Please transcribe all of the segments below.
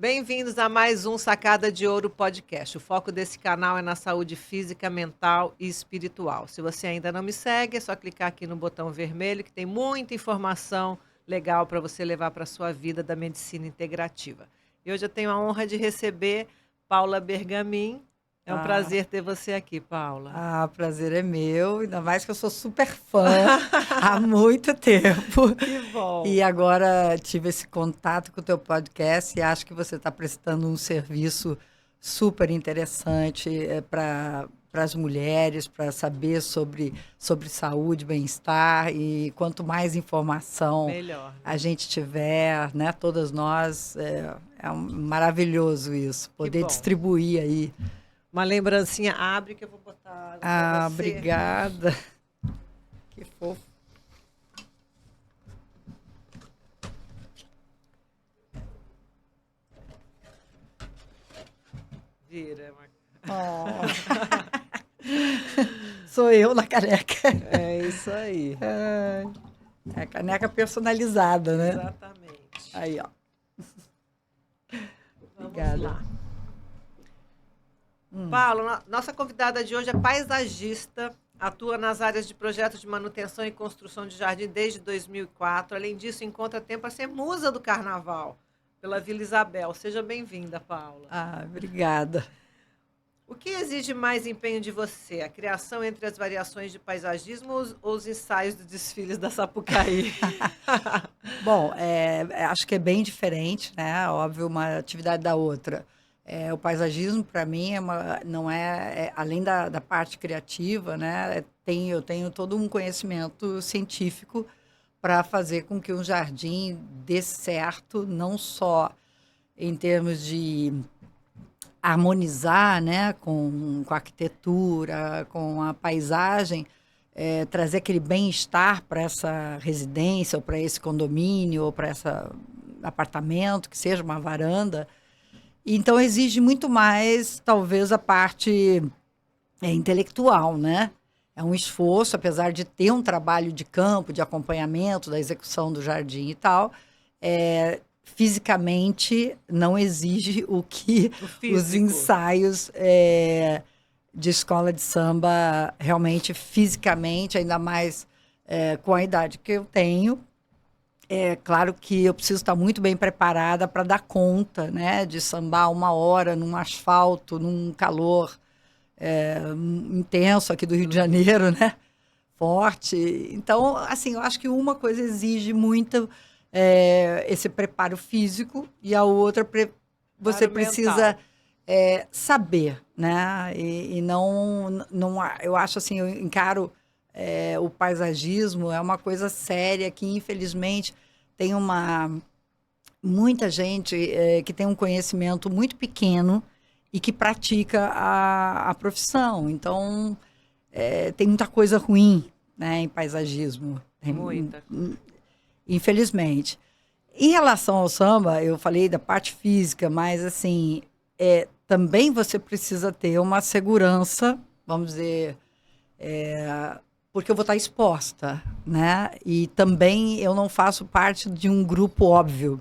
Bem-vindos a mais um Sacada de Ouro podcast. O foco desse canal é na saúde física, mental e espiritual. Se você ainda não me segue, é só clicar aqui no botão vermelho que tem muita informação legal para você levar para a sua vida da medicina integrativa. E hoje eu tenho a honra de receber Paula Bergamin. É um Ah, prazer ter você aqui, Paula. prazer é meu, ainda mais que eu sou super fã há muito tempo. Que bom. E agora tive esse contato com o teu podcast e acho que você está prestando um serviço super interessante para as mulheres, para saber sobre saúde, bem-estar. E quanto mais informação Melhor, a né? gente tiver, né, todas nós, maravilhoso isso, Que poder bom. distribuir aí. Uma lembrancinha, abre que eu vou botar água para você. Obrigada. Que fofo. Vira. Oh. Sou eu na caneca. É isso aí. É a caneca personalizada, né? Exatamente. Aí, ó. Vamos Obrigada. lá. Paulo, nossa convidada de hoje é paisagista, atua nas áreas de projetos de manutenção e construção de jardim desde 2004. Além disso, encontra tempo para ser musa do carnaval pela Vila Isabel. Seja bem-vinda, Paula. Obrigada. O que exige mais empenho de você? A criação entre as variações de paisagismo ou os ensaios dos desfiles da Sapucaí? Bom, acho que é bem diferente, né? Óbvio, uma atividade da outra. O paisagismo, para mim, não além da parte criativa, né? Eu tenho todo um conhecimento científico para fazer com que um jardim dê certo, não só em termos de harmonizar, né, com a arquitetura, com a paisagem, trazer aquele bem-estar para essa residência, ou para esse condomínio, ou para esse apartamento, que seja uma varanda. Então, exige muito mais, talvez, a parte intelectual, né? É um esforço, apesar de ter um trabalho de campo, de acompanhamento da execução do jardim e tal, fisicamente não exige o que O os físico. ensaios de escola de samba realmente fisicamente, ainda mais com a idade que eu tenho. É claro que eu preciso estar muito bem preparada para dar conta, né, de sambar 1 hora num asfalto, num calor intenso aqui do Rio de Janeiro, né? Forte. Então, assim, eu acho que uma coisa exige muito esse preparo físico e a outra você Preparo precisa mental. saber, né? E não, eu acho assim, eu encaro o paisagismo é uma coisa séria que infelizmente tem muita gente que tem um conhecimento muito pequeno e que pratica a profissão. Então, tem muita coisa ruim, né, em paisagismo. Muita. Infelizmente. Em relação ao samba, eu falei da parte física, mas assim, também você precisa ter uma segurança, vamos dizer, porque eu vou estar exposta, né? E também eu não faço parte de um grupo óbvio,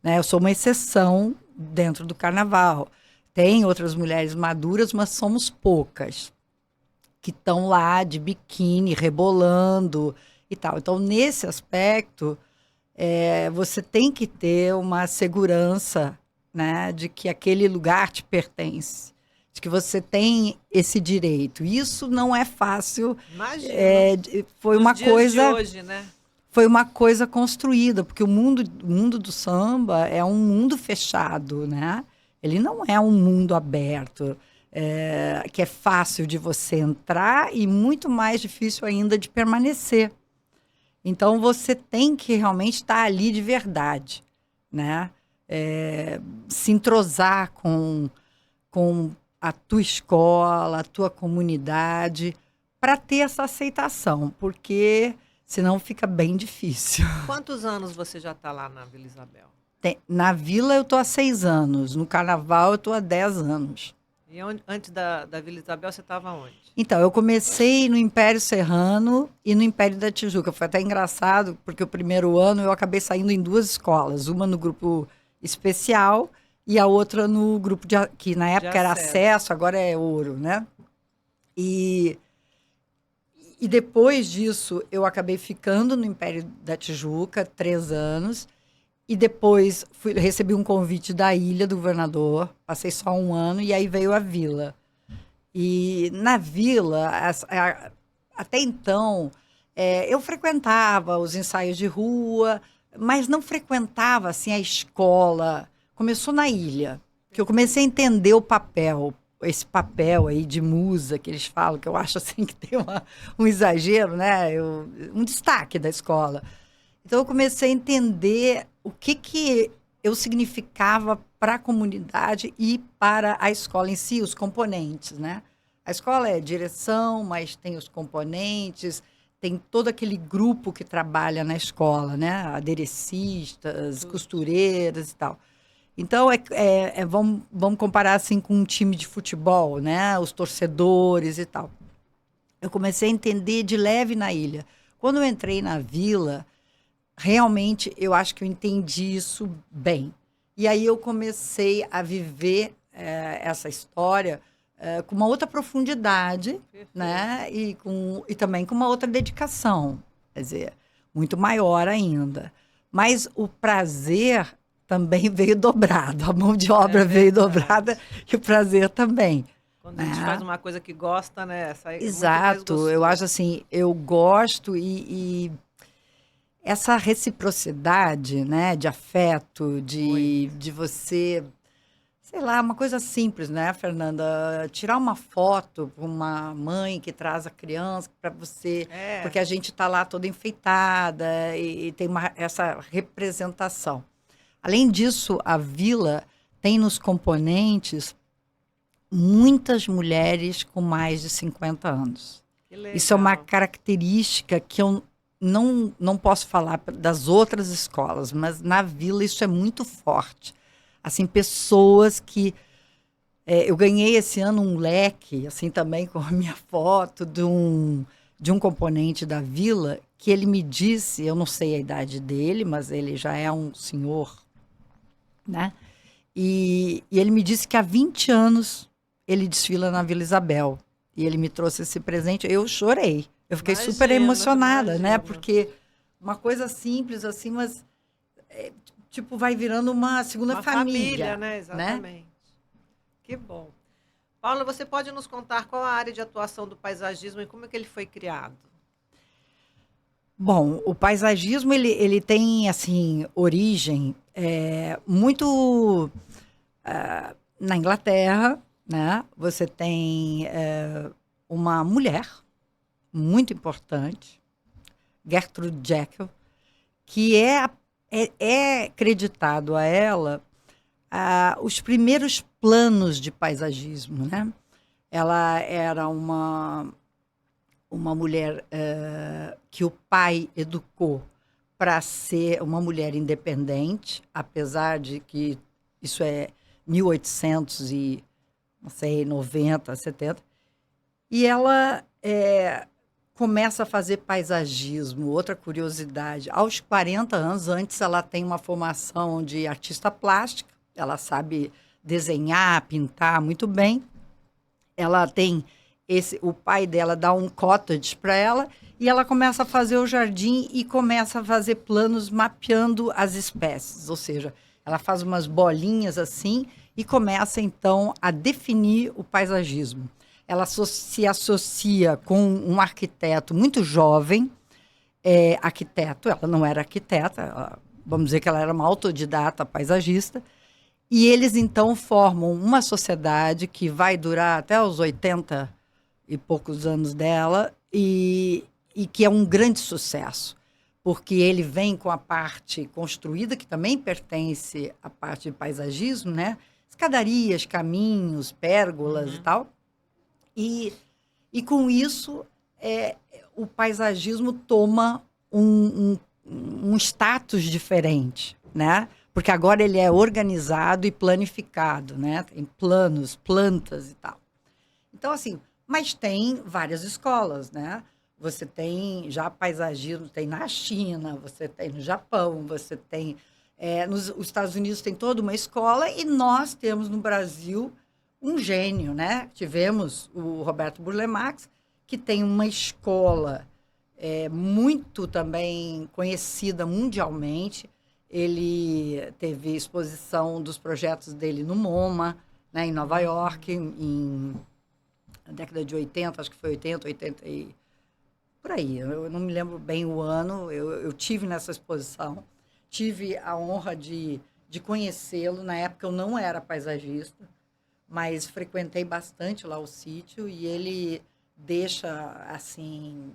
né? Eu sou uma exceção dentro do carnaval. Tem outras mulheres maduras, mas somos poucas que estão lá de biquíni, rebolando e tal. Então, nesse aspecto, você tem que ter uma segurança, né, de que aquele lugar te pertence, de que você tem esse direito. Isso não é fácil. Imagino. Foi Nos uma dias de coisa hoje, né? foi uma coisa construída, porque o mundo do samba é um mundo fechado, né? Ele não é um mundo aberto, que é fácil de você entrar e muito mais difícil ainda de permanecer. Então, você tem que realmente estar ali de verdade, né? Se entrosar com a tua escola, a tua comunidade, para ter essa aceitação, porque senão fica bem difícil. Quantos anos você já está lá na Vila Isabel? Na Vila eu estou há 6 anos, no Carnaval eu estou há 10 anos. E antes da Vila Isabel, você estava onde? Então, eu comecei no Império Serrano e no Império da Tijuca. Foi até engraçado, porque o primeiro ano eu acabei saindo em 2 escolas, uma no grupo especial e a outra no grupo que na época era acesso. acesso, agora é ouro, né? E depois disso, eu acabei ficando no Império da Tijuca 3 anos. E depois recebi um convite da Ilha do Governador. Passei só 1 ano e aí veio a Vila. E na Vila, até então, eu frequentava os ensaios de rua, mas não frequentava assim a escola. Começou na Ilha, que eu comecei a entender o papel, esse papel aí de musa que eles falam, que eu acho assim que tem um exagero, né? Um destaque da escola. Então eu comecei a entender o que eu significava para a comunidade e para a escola em si, os componentes, né? A escola é direção, mas tem os componentes, tem todo aquele grupo que trabalha na escola, né? Aderecistas, costureiras e tal. Então, vamos comparar assim com um time de futebol, né? Os torcedores e tal. Eu comecei a entender de leve na ilha. Quando eu entrei na vila, realmente eu acho que eu entendi isso bem. E aí eu comecei a viver essa história com uma outra profundidade, né? E também com uma outra dedicação, quer dizer, muito maior ainda. Mas o prazer também veio dobrado, a mão de obra veio dobrada e o prazer também. Quando a gente faz uma coisa que gosta, né? Sai muito mais Exato, gostoso. eu acho assim, eu gosto e essa reciprocidade, né, de afeto, de você, sei lá, uma coisa simples, né, Fernanda? Tirar uma foto com uma mãe que traz a criança para você, porque a gente está lá toda enfeitada e tem essa representação. Além disso, a vila tem nos componentes muitas mulheres com mais de 50 anos. Que legal. Isso é uma característica que eu não posso falar das outras escolas, mas na vila isso é muito forte. Assim, pessoas que... eu ganhei esse ano um leque, assim, também com a minha foto, de um componente da vila, que ele me disse, eu não sei a idade dele, mas ele já é um senhor, né? E ele me disse que há 20 anos ele desfila na Vila Isabel. E ele me trouxe esse presente, eu chorei. Eu fiquei super emocionada, né? Porque uma coisa simples assim, mas tipo vai virando uma segunda família, né? Exatamente. Né? Que bom. Paula, você pode nos contar qual a área de atuação do paisagismo e como é que ele foi criado? Bom, o paisagismo ele tem assim origem muito na Inglaterra, né? Você tem uma mulher muito importante, Gertrude Jekyll, que é acreditado a ela os primeiros planos de paisagismo, né? Ela era uma mulher que o pai educou para ser uma mulher independente, apesar de que isso é 1800 e, não sei, 90, 70. E ela começa a fazer paisagismo. Outra curiosidade, aos 40 anos, antes ela tem uma formação de artista plástica, ela sabe desenhar, pintar muito bem. Ela tem o pai dela dá um cottage para ela e ela começa a fazer o jardim e começa a fazer planos mapeando as espécies, ou seja, ela faz umas bolinhas assim e começa então a definir o paisagismo. Ela se associa com um arquiteto muito jovem, arquiteto, ela não era arquiteta, vamos dizer que ela era uma autodidata paisagista, e eles então formam uma sociedade que vai durar até os 80 e poucos anos dela, e que é um grande sucesso, porque ele vem com a parte construída, que também pertence à parte de paisagismo, né? Escadarias, caminhos, pérgolas e tal. E com isso, o paisagismo toma um status diferente, né? Porque agora ele é organizado e planificado, né? Tem planos, plantas e tal. Então, assim, mas tem várias escolas, né? Você tem já paisagismo, tem na China, você tem no Japão, você tem Os Estados Unidos tem toda uma escola e nós temos no Brasil um gênio, né? Tivemos o Roberto Burle Marx, que tem uma escola muito também conhecida mundialmente. Ele teve exposição dos projetos dele no MoMA, né, em Nova York, na década de 80, acho que foi 80 e por aí. Eu não me lembro bem o ano, eu tive nessa exposição. Tive a honra de conhecê-lo. Na época eu não era paisagista, mas frequentei bastante lá o sítio e ele deixa, assim,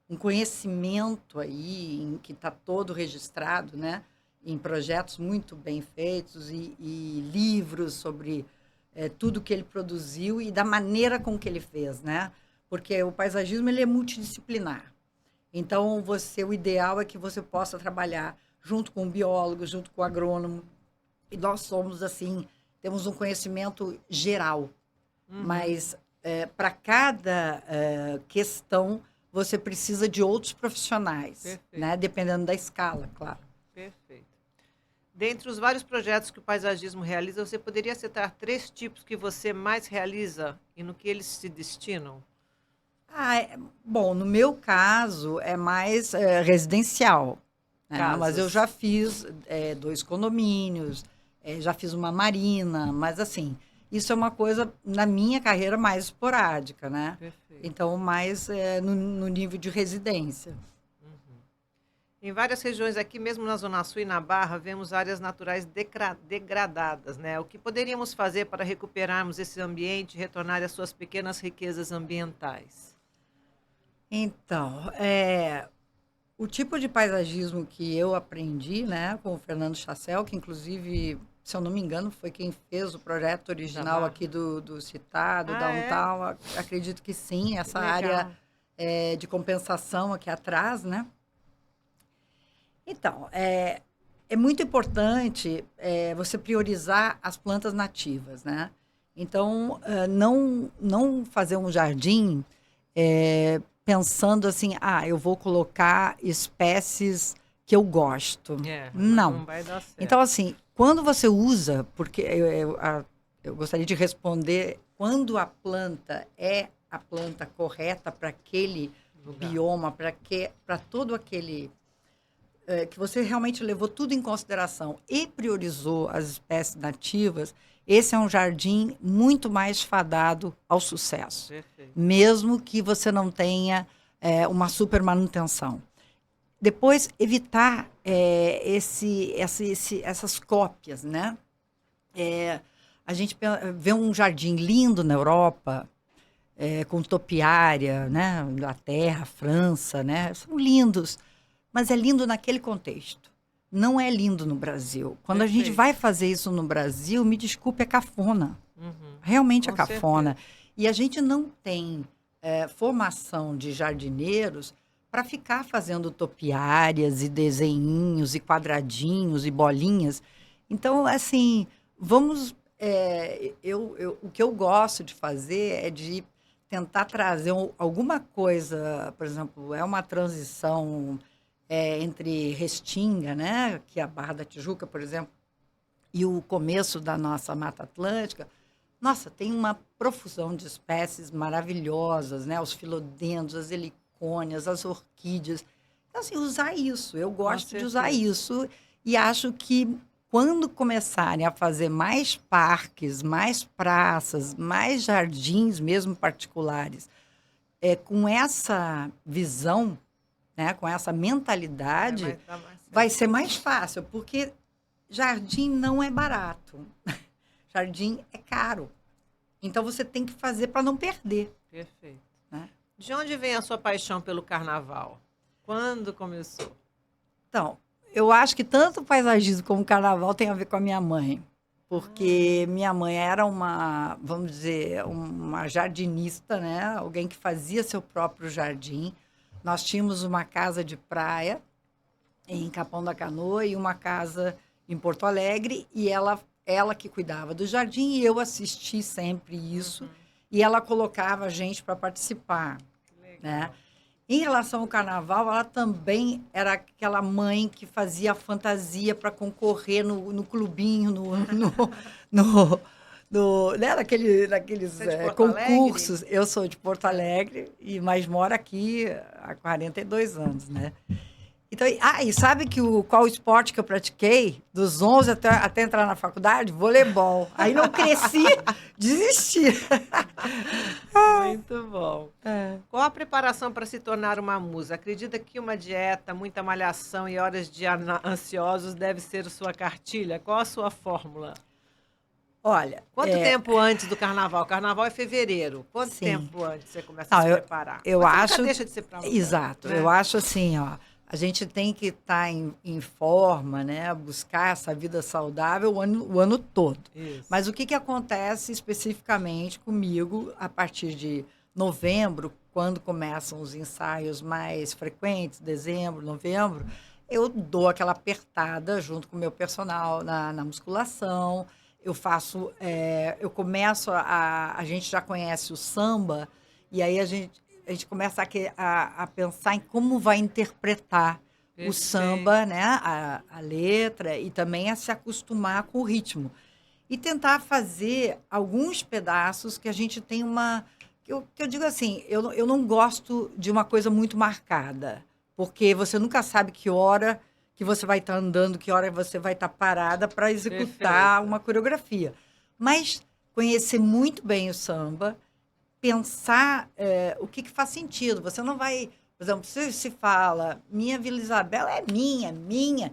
um conhecimento aí que está todo registrado, né? Em projetos muito bem feitos e livros sobre tudo que ele produziu e da maneira com que ele fez, né? Porque o paisagismo ele é multidisciplinar. Então, o ideal é que você possa trabalhar junto com o biólogo, junto com o agrônomo. E nós somos, assim, temos um conhecimento geral. Mas, para cada questão, você precisa de outros profissionais, né? Dependendo da escala, claro. Perfeito. Dentre os vários projetos que o paisagismo realiza, você poderia citar 3 tipos que você mais realiza e no que eles se destinam? Bom, no meu caso, é mais residencial, né? Mas eu já fiz 2 condomínios, já fiz uma marina, mas assim, isso é uma coisa na minha carreira mais esporádica, né? Perfeito. Então, mais no nível de residência. Em várias regiões aqui, mesmo na Zona Sul e na Barra, vemos áreas naturais degradadas, né? O que poderíamos fazer para recuperarmos esse ambiente e retornar às suas pequenas riquezas ambientais? Então, o tipo de paisagismo que eu aprendi, né, com o Fernando Chassel, que inclusive, se eu não me engano, foi quem fez o projeto original aqui do Citado, Downtown, acredito que sim, essa área de compensação aqui atrás, né? Então, é muito importante você priorizar as plantas nativas, né? Então, não fazer um jardim pensando assim, eu vou colocar espécies que eu gosto. Não vai dar certo. Então, assim, quando você usa, porque eu gostaria de responder, quando a planta é a planta correta para aquele bioma, para todo aquele... que você realmente levou tudo em consideração e priorizou as espécies nativas, esse é um jardim muito mais fadado ao sucesso. Perfeito. Mesmo que você não tenha uma super manutenção. Depois, evitar essas cópias, né? A gente vê um jardim lindo na Europa, com topiária, né? Inglaterra, França, né? São lindos. Mas é lindo naquele contexto. Não é lindo no Brasil. Quando a gente vai fazer isso no Brasil, me desculpe, é cafona. Realmente é cafona. Certeza. E a gente não tem formação de jardineiros para ficar fazendo topiárias e desenhinhos e quadradinhos e bolinhas. Então, assim, vamos... o que eu gosto de fazer é de tentar trazer alguma coisa, por exemplo, uma transição... entre Restinga, né, que é a Barra da Tijuca, por exemplo, e o começo da nossa Mata Atlântica, nossa, tem uma profusão de espécies maravilhosas, né, os filodendros, as helicônias, as orquídeas. Então, assim, usar isso, eu gosto de usar isso e acho que quando começarem a fazer mais parques, mais praças, mais jardins mesmo particulares, com essa visão, né, com essa mentalidade, vai ser mais fácil, porque jardim não é barato. Jardim é caro. Então, você tem que fazer para não perder. Perfeito. Né? De onde vem a sua paixão pelo carnaval? Quando começou? Então, eu acho que tanto o paisagismo como o carnaval tem a ver com a minha mãe. Porque minha mãe era uma, vamos dizer, uma jardinista, né? Alguém que fazia seu próprio jardim. Nós tínhamos uma casa de praia em Capão da Canoa e uma casa em Porto Alegre, e ela que cuidava do jardim, e eu assisti sempre isso, e ela colocava a gente para participar. Legal. Né? Em relação ao carnaval, ela também era aquela mãe que fazia fantasia para concorrer no clubinho, no, né, naqueles Você é de Porto Alegre? concursos. Eu sou de Porto É. Alegre, mas moro aqui há 42 anos, né? Então, e sabe qual esporte que eu pratiquei? Dos 11 até entrar na faculdade? Voleibol. Aí não cresci, desisti. Muito bom. Qual a preparação para se tornar uma musa? Acredita que uma dieta, muita malhação e horas de ansiosos deve ser sua cartilha? Qual a sua fórmula? Olha, Quanto tempo antes do carnaval? O carnaval é fevereiro. Quanto sim. tempo antes você começa a Não, se eu, preparar? eu Mas você acho. nunca deixa de ser para Exato. né? Eu acho assim, ó. A gente tem que estar em forma, né? Buscar essa vida saudável o ano todo. Isso. Mas o que acontece especificamente comigo a partir de novembro, quando começam os ensaios mais frequentes, dezembro, novembro, eu dou aquela apertada junto com o meu personal na musculação. Eu faço, eu começo a gente já conhece o samba, e aí a gente começa a pensar em como vai interpretar o samba, né? A letra, e também a se acostumar com o ritmo. E tentar fazer alguns pedaços que a gente tem uma. Que eu digo assim, eu não gosto de uma coisa muito marcada, porque você nunca sabe que hora que você vai estar andando, que hora você vai estar parada para executar Perfeito. uma coreografia. Mas conhecer muito bem o samba, pensar o que faz sentido. Você não vai, por exemplo, se fala, minha Vila Isabel é minha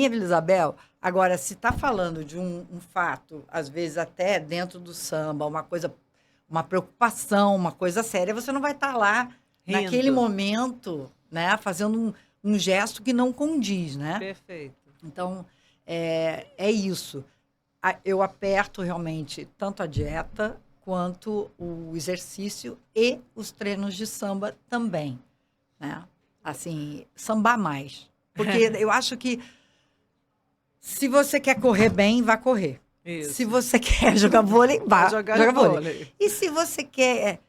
Vila Isabel. Agora, se está falando de um fato, às vezes até dentro do samba, uma coisa, uma preocupação, uma coisa séria, você não vai estar lá naquele Rindo. momento, né, fazendo um gesto que não condiz, né? Perfeito. Então, é isso. Eu aperto realmente tanto a dieta quanto o exercício e os treinos de samba também, né? Assim, sambar mais. Porque eu acho que se você quer correr bem, vá correr. Isso. Se você quer jogar vôlei, vá jogar vôlei. vôlei. E se você quer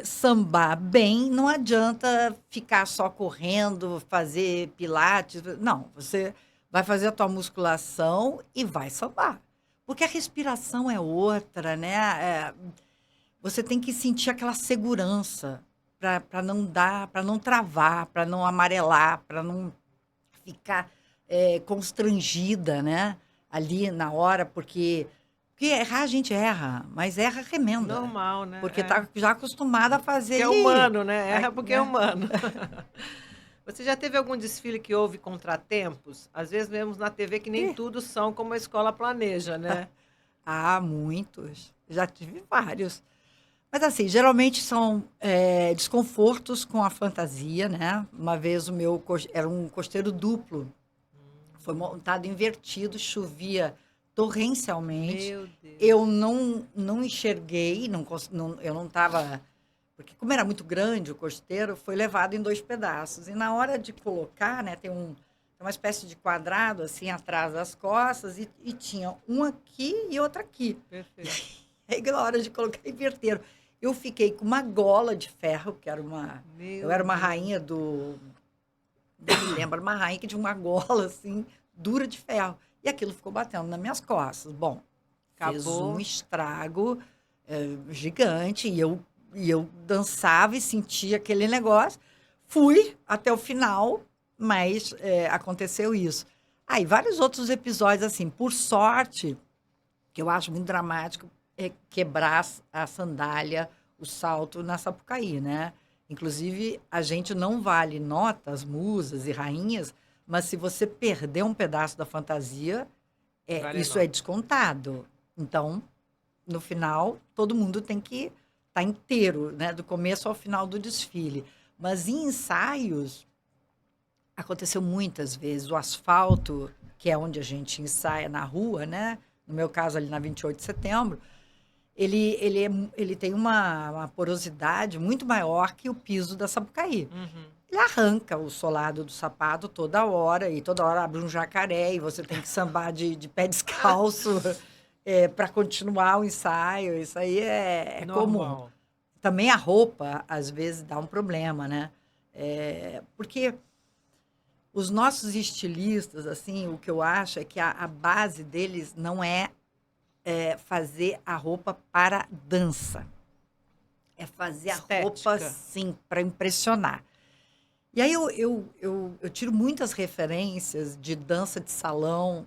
sambar bem, não adianta ficar só correndo, fazer pilates. Não, você vai fazer a tua musculação e vai sambar. Porque a respiração é outra, né? Você tem que sentir aquela segurança para não dar, para não travar, para não amarelar, para não ficar constrangida, né? Ali na hora, porque errar a gente erra, mas erra remenda. Normal, né? Porque tá já acostumada a fazer. Porque é humano, né? Erra porque é né? humano. Você já teve algum desfile que houve contratempos? Às vezes vemos na TV que nem tudo são como a escola planeja, né? Ah, muitos. Já tive vários. Mas assim, geralmente são desconfortos com a fantasia, né? Uma vez o meu era um costeiro duplo. Foi montado invertido, chovia torrencialmente. Meu Deus. Eu não enxerguei, eu não estava. Porque, como era muito grande o costeiro, foi levado em 2 pedaços. E na hora de colocar, né, tem uma espécie de quadrado assim atrás das costas, e tinha um aqui e outro aqui. Perfeito. Aí, na hora de colocar, inverteram. Eu fiquei com uma gola de ferro, que era eu era uma rainha não me lembro, uma rainha que tinha uma gola, assim, dura de ferro. E aquilo ficou batendo nas minhas costas. Bom, fez Acabou. um estrago gigante, e eu dançava e sentia aquele negócio. Fui até o final, mas aconteceu isso. Aí, vários outros episódios, assim, por sorte, que eu acho muito dramático, é quebrar a sandália, o salto na Sapucaí, né? Inclusive, a gente não vale notas, musas e rainhas, mas se você perder um pedaço da fantasia, Vale isso nota. é descontado. Então, no final, todo mundo tem que estar inteiro, né? Do começo ao final do desfile. Mas em ensaios, aconteceu muitas vezes. O asfalto, que é onde a gente ensaia na rua, né? No meu caso, ali na 28 de setembro, ele tem uma porosidade muito maior que o piso da Sapucaí. Uhum. Ele arranca o solado do sapato toda hora, e toda hora abre um jacaré, e você tem que sambar de pé descalço para continuar o ensaio. Isso aí é comum. Normal. Também a roupa, às vezes, dá um problema, né? Porque os nossos estilistas, assim, o que eu acho é que a base deles não é fazer a roupa para dança. É fazer a roupa, Estética. sim, para impressionar. E aí eu tiro muitas referências de dança de salão,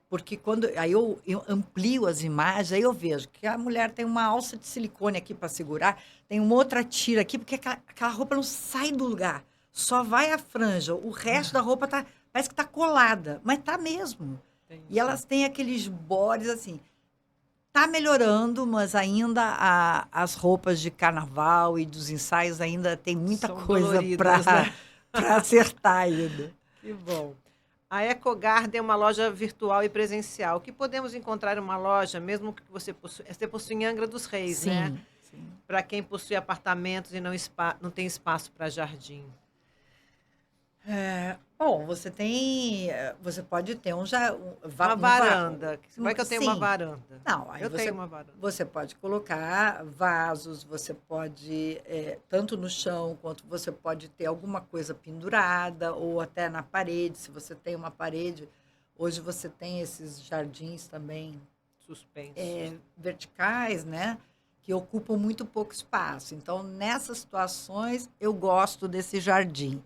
porque quando aí eu amplio as imagens, aí eu vejo que a mulher tem uma alça de silicone aqui para segurar, tem uma outra tira aqui, porque aquela roupa não sai do lugar. Só vai a franja. O resto da roupa parece que está colada, mas tá mesmo. Entendi. E elas têm aqueles bodies assim. Tá melhorando, mas ainda as roupas de carnaval e dos ensaios ainda tem muita São coisa doloridas, né? para acertar ainda. Que bom. A EcoGarden é uma loja virtual e presencial. O que podemos encontrar em uma loja, mesmo que você possui em Angra dos Reis, né? Sim. Para quem possui apartamentos e não tem espaço para jardim. Bom, você pode ter Uma varanda. Vai que eu tenho uma sim. varanda. Não, aí Eu tenho uma varanda. você pode colocar vasos, você pode, tanto no chão, quanto você pode ter alguma coisa pendurada, ou até na parede, se você tem uma parede. Hoje você tem esses jardins também Suspensos. verticais, né? Que ocupam muito pouco espaço. Então, nessas situações, eu gosto desse jardim.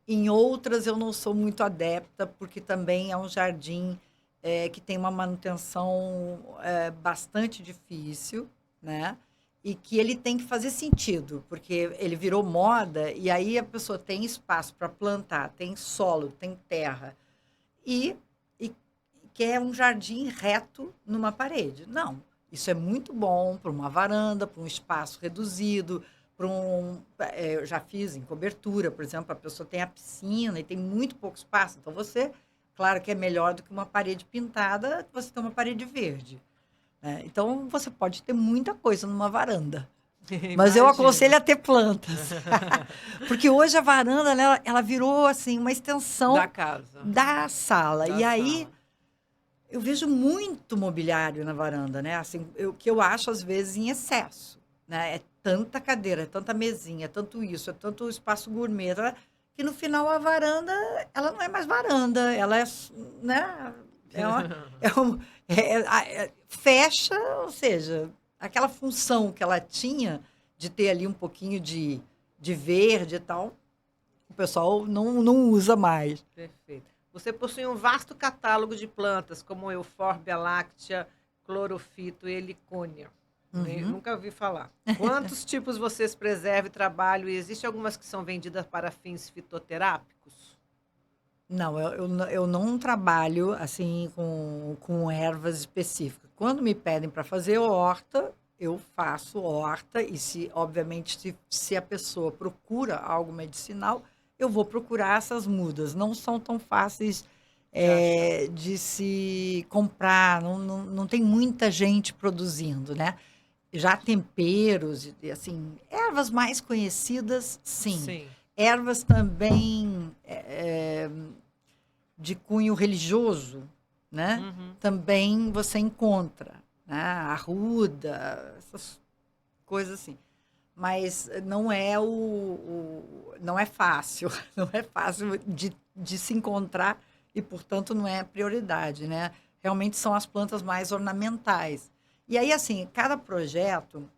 Em outras, eu não sou muito adepta, porque também é um jardim que tem uma manutenção bastante difícil, né? E que ele tem que fazer sentido, porque ele virou moda e aí a pessoa tem espaço para plantar, tem solo, tem terra e quer um jardim reto numa parede. Não, isso é muito bom para uma varanda, para um espaço reduzido, eu já fiz em cobertura, por exemplo, a pessoa tem a piscina e tem muito pouco espaço, então claro que é melhor do que uma parede pintada, você tem uma parede verde, né? Então, você pode ter muita coisa numa varanda. Mas eu aconselho a ter plantas. Porque hoje a varanda, né, ela virou assim uma extensão Da casa. da sala. Da E aí sala. eu vejo muito mobiliário na varanda, né? Assim, que eu acho às vezes em excesso, né? É tanta cadeira, é tanta mesinha, é tanto isso, é tanto espaço gourmet, que no final a varanda, ela não é mais varanda, ela é, né? Fecha, ou seja, aquela função que ela tinha de ter ali um pouquinho de verde e tal, o pessoal não usa mais. Perfeito. Você possui um vasto catálogo de plantas, como Euphorbia láctea, clorofito e helicônia. Nunca ouvi falar. Quantos tipos vocês preservam e trabalham? E existe algumas que são vendidas para fins fitoterápicos? Não, eu não trabalho assim com ervas específicas. Quando me pedem para fazer horta, eu faço horta e obviamente, se a pessoa procura algo medicinal, eu vou procurar essas mudas. Não são tão fáceis de se comprar, não tem muita gente produzindo, né? Já temperos, assim, ervas mais conhecidas, sim. Sim. Ervas também de cunho religioso, né? Também você encontra, né? Arruda, essas coisas assim. Mas não é não é fácil, não é fácil de se encontrar e, portanto, não é prioridade, né? Realmente são as plantas mais ornamentais. E aí, assim, cada projeto,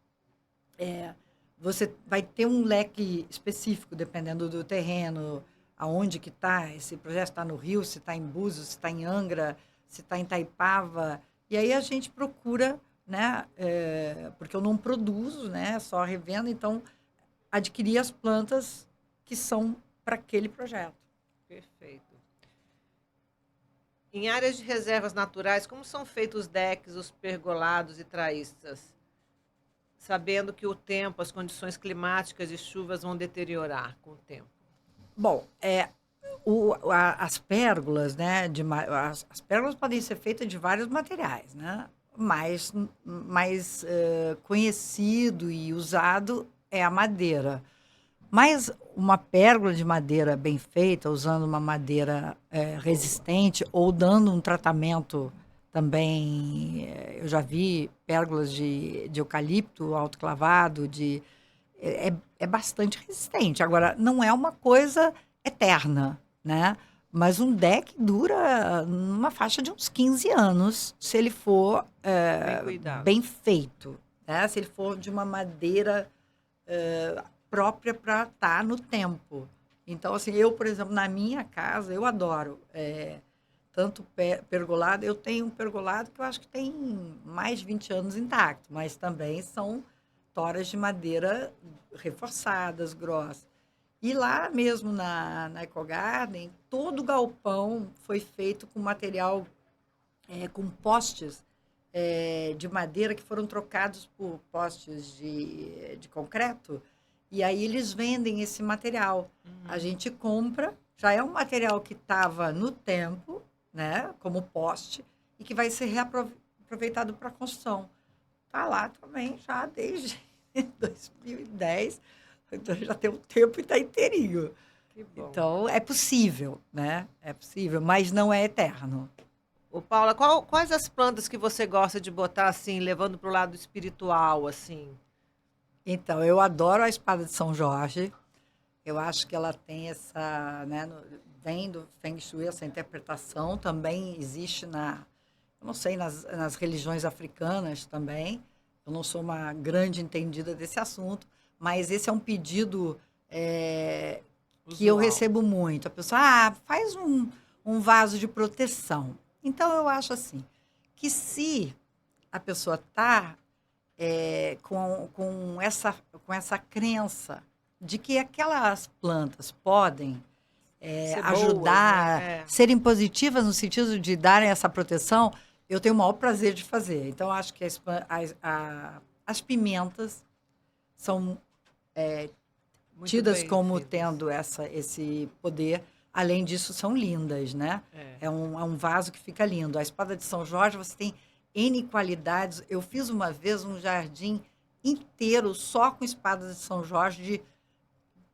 você vai ter um leque específico, dependendo do terreno, aonde que está. Esse projeto está no Rio, se está em Búzios, se está em Angra, se está em Itaipava. E aí a gente procura, né? Porque eu não produzo, né? Só revendo, então adquirir as plantas que são para aquele projeto. Perfeito. Em áreas de reservas naturais, como são feitos os decks, os pergolados e traístas? Sabendo que o tempo, as condições climáticas e chuvas vão deteriorar com o tempo. Bom, as pérgolas, né? As pérgolas podem ser feitas de vários materiais, né? Mais conhecido e usado é a madeira. Mas uma pérgola de madeira bem feita, usando uma madeira resistente ou dando um tratamento também, eu já vi pérgolas de eucalipto autoclavado, é bastante resistente. Agora, não é uma coisa eterna, né? Mas um deck dura numa faixa de uns 15 anos, se ele for Bem cuidado. bem feito, né? Se ele for de uma madeira própria para estar no tempo. Então, assim, eu, por exemplo, na minha casa, eu adoro tanto pergolado. Eu tenho um pergolado que eu acho que tem mais de 20 anos intacto, mas também são toras de madeira reforçadas, grossas. E lá mesmo na Ecogarden, todo o galpão foi feito com material, com postes de madeira que foram trocados por postes de concreto. E aí eles vendem esse material. A gente compra, já é um material que estava no tempo, né, como poste, e que vai ser reaproveitado para construção. Está lá também já desde 2010. Então já tem um tempo e está inteirinho. Que bom. Então é possível, né? É possível, mas não é eterno. Ô, Paula, quais as plantas que você gosta de botar assim, levando para o lado espiritual, assim? Então, eu adoro a espada de São Jorge. Eu acho que ela tem essa, né, vem do Feng Shui, essa interpretação. Também existe eu não sei, nas religiões africanas também. Eu não sou uma grande entendida desse assunto, mas esse é um pedido que eu Usual. recebo muito. A pessoa, faz um vaso de proteção. Então, eu acho assim, que se a pessoa está com essa crença de que aquelas plantas podem Ser boas, ajudar, né? É. serem positivas no sentido de darem essa proteção, eu tenho o maior prazer de fazer. Então, acho que as pimentas são Muito tidas bem como feitas. tendo esse poder. Além disso, são lindas, né? É um vaso que fica lindo. A espada de São Jorge, você tem N qualidades. Eu fiz uma vez um jardim inteiro só com espadas de São Jorge,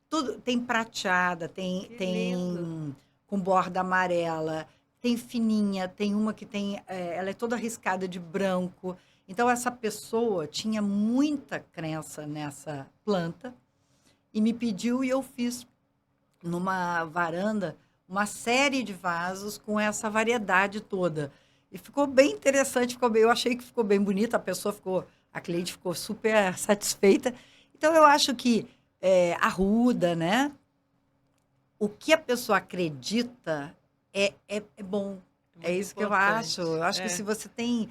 tudo. Tem prateada, Que lindo. tem com borda amarela, tem fininha, tem uma que ela é toda riscada de branco. Então, essa pessoa tinha muita crença nessa planta e me pediu e eu fiz numa varanda uma série de vasos com essa variedade toda. E ficou bem interessante, eu achei que ficou bem bonito, a cliente ficou super satisfeita. Então, eu acho que arruda, né? O que a pessoa acredita é bom. É Muito isso que eu importante. acho. Eu acho que se você tem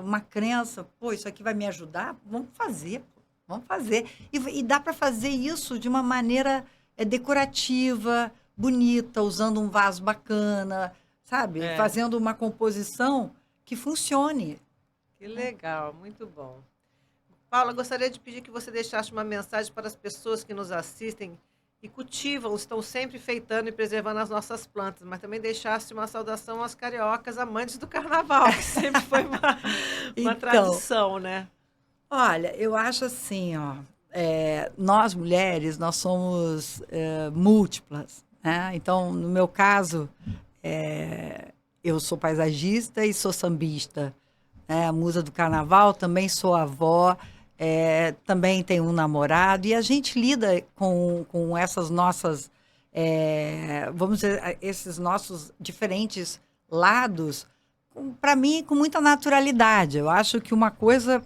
uma crença, isso aqui vai me ajudar, vamos fazer. Vamos fazer. E dá para fazer isso de uma maneira decorativa, bonita, usando um vaso bacana, sabe? É. Fazendo uma composição que funcione. Que legal, muito bom. Paula, gostaria de pedir que você deixasse uma mensagem para as pessoas que nos assistem e cultivam, estão sempre enfeitando e preservando as nossas plantas, mas também deixasse uma saudação aos cariocas amantes do carnaval, que sempre foi uma Então, tradição, né? olha, eu acho assim, ó, nós mulheres, nós somos múltiplas, né? Então, no meu caso, eu sou paisagista e sou sambista, né? A musa do carnaval, também sou avó, também tenho um namorado, e a gente lida com essas nossas, vamos dizer, esses nossos diferentes lados, para mim, com muita naturalidade. Eu acho que uma coisa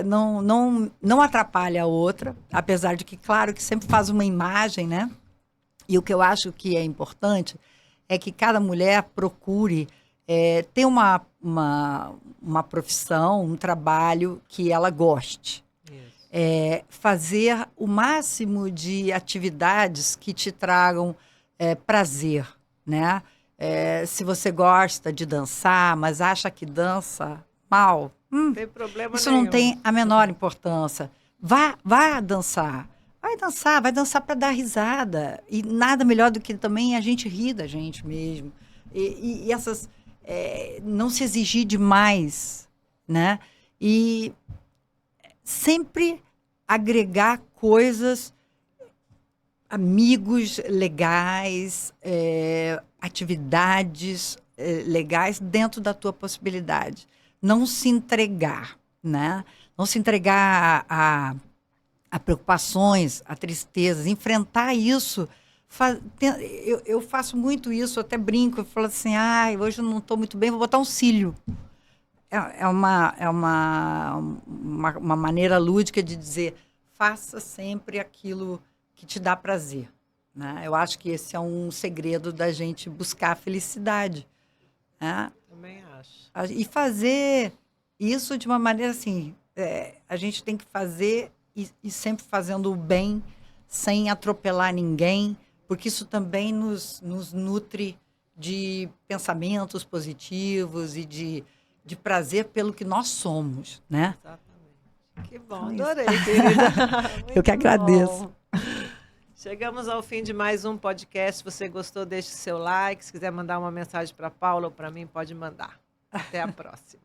não atrapalha a outra, apesar de que, claro, que sempre faz uma imagem, né? E o que eu acho que é importante é que cada mulher procure ter uma profissão, um trabalho que ela goste. Isso. Fazer o máximo de atividades que te tragam prazer, né? Se você gosta de dançar, mas acha que dança mal, Não tem problema isso nenhum. não tem a menor importância. Vá dançar. Vai dançar para dar risada. E nada melhor do que também a gente rir da gente mesmo. E essas. Não se exigir demais, né? E sempre agregar coisas, amigos legais, atividades legais dentro da tua possibilidade. Não se entregar, né? Não se entregar as preocupações, a tristeza, enfrentar isso. Eu faço muito isso, eu até brinco, eu falo assim, hoje eu não estou muito bem, vou botar um cílio. É uma maneira lúdica de dizer, faça sempre aquilo que te dá prazer. Né? Eu acho que esse é um segredo da gente buscar a felicidade. Né? Também acho. E fazer isso de uma maneira assim, a gente tem que fazer e sempre fazendo o bem, sem atropelar ninguém, porque isso também nos nutre de pensamentos positivos e de prazer pelo que nós somos, né? Exatamente. Que bom, Então, adorei, querida. Eu que Muito agradeço. bom. Chegamos ao fim de mais um podcast. Se você gostou, deixe seu like. Se quiser mandar uma mensagem para Paula ou para mim, pode mandar. Até a próxima.